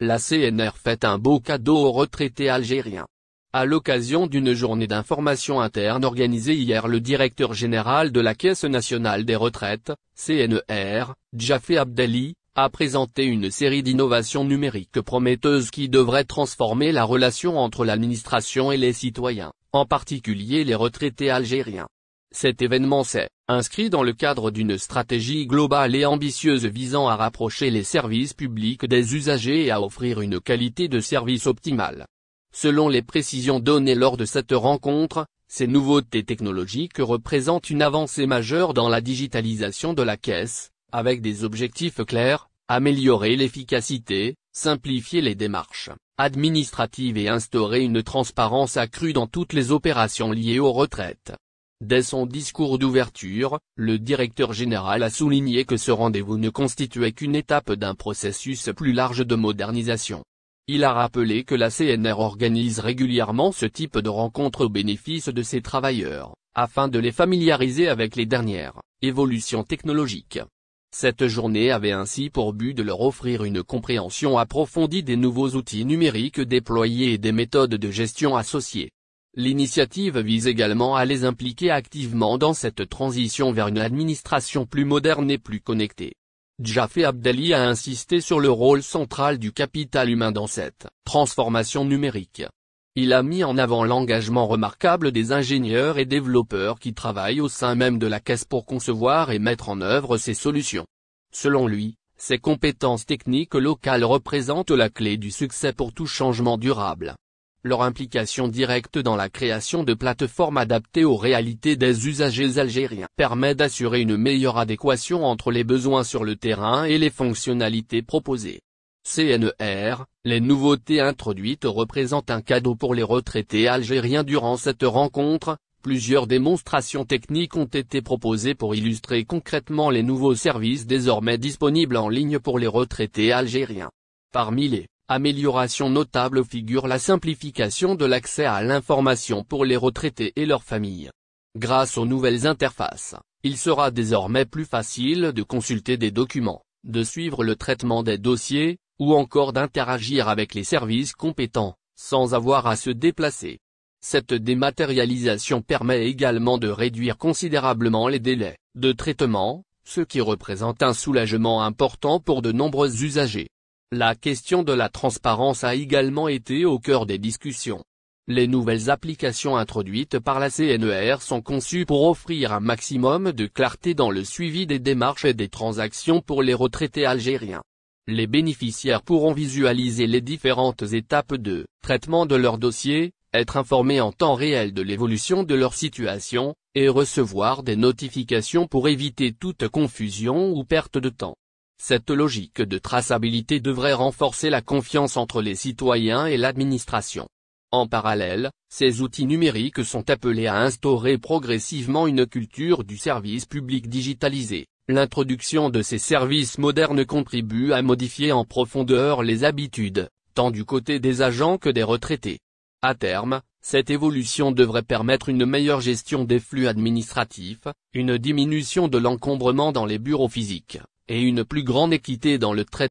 La CNR fait un beau cadeau aux retraités algériens. À l'occasion d'une journée d'information interne organisée hier, le directeur général de la Caisse nationale des retraites, CNR, Djafé Abdelli, a présenté une série d'innovations numériques prometteuses qui devraient transformer la relation entre l'administration et les citoyens, en particulier les retraités algériens. Cet événement s'est inscrit dans le cadre d'une stratégie globale et ambitieuse visant à rapprocher les services publics des usagers et à offrir une qualité de service optimale. Selon les précisions données lors de cette rencontre, ces nouveautés technologiques représentent une avancée majeure dans la digitalisation de la Caisse, avec des objectifs clairs: améliorer l'efficacité, simplifier les démarches administratives et instaurer une transparence accrue dans toutes les opérations liées aux retraites. Dès son discours d'ouverture, le directeur général a souligné que ce rendez-vous ne constituait qu'une étape d'un processus plus large de modernisation. Il a rappelé que la CNR organise régulièrement ce type de rencontres au bénéfice de ses travailleurs, afin de les familiariser avec les dernières évolutions technologiques. Cette journée avait ainsi pour but de leur offrir une compréhension approfondie des nouveaux outils numériques déployés et des méthodes de gestion associées. L'initiative vise également à les impliquer activement dans cette transition vers une administration plus moderne et plus connectée. Djafé Abdelli a insisté sur le rôle central du capital humain dans cette transformation numérique. Il a mis en avant l'engagement remarquable des ingénieurs et développeurs qui travaillent au sein même de la Caisse pour concevoir et mettre en œuvre ces solutions. Selon lui, ces compétences techniques locales représentent la clé du succès pour tout changement durable. Leur implication directe dans la création de plateformes adaptées aux réalités des usagers algériens permet d'assurer une meilleure adéquation entre les besoins sur le terrain et les fonctionnalités proposées. CNR, les nouveautés introduites représentent un cadeau pour les retraités algériens. Durant cette rencontre, plusieurs démonstrations techniques ont été proposées pour illustrer concrètement les nouveaux services désormais disponibles en ligne pour les retraités algériens. Parmi les améliorations notables figure la simplification de l'accès à l'information pour les retraités et leurs familles. Grâce aux nouvelles interfaces, il sera désormais plus facile de consulter des documents, de suivre le traitement des dossiers, ou encore d'interagir avec les services compétents, sans avoir à se déplacer. Cette dématérialisation permet également de réduire considérablement les délais de traitement, ce qui représente un soulagement important pour de nombreux usagers. La question de la transparence a également été au cœur des discussions. Les nouvelles applications introduites par la CNR sont conçues pour offrir un maximum de clarté dans le suivi des démarches et des transactions pour les retraités algériens. Les bénéficiaires pourront visualiser les différentes étapes de traitement de leur dossier, être informés en temps réel de l'évolution de leur situation, et recevoir des notifications pour éviter toute confusion ou perte de temps. Cette logique de traçabilité devrait renforcer la confiance entre les citoyens et l'administration. En parallèle, ces outils numériques sont appelés à instaurer progressivement une culture du service public digitalisé. L'introduction de ces services modernes contribue à modifier en profondeur les habitudes, tant du côté des agents que des retraités. À terme, cette évolution devrait permettre une meilleure gestion des flux administratifs, une diminution de l'encombrement dans les bureaux physiques, et une plus grande équité dans le traitement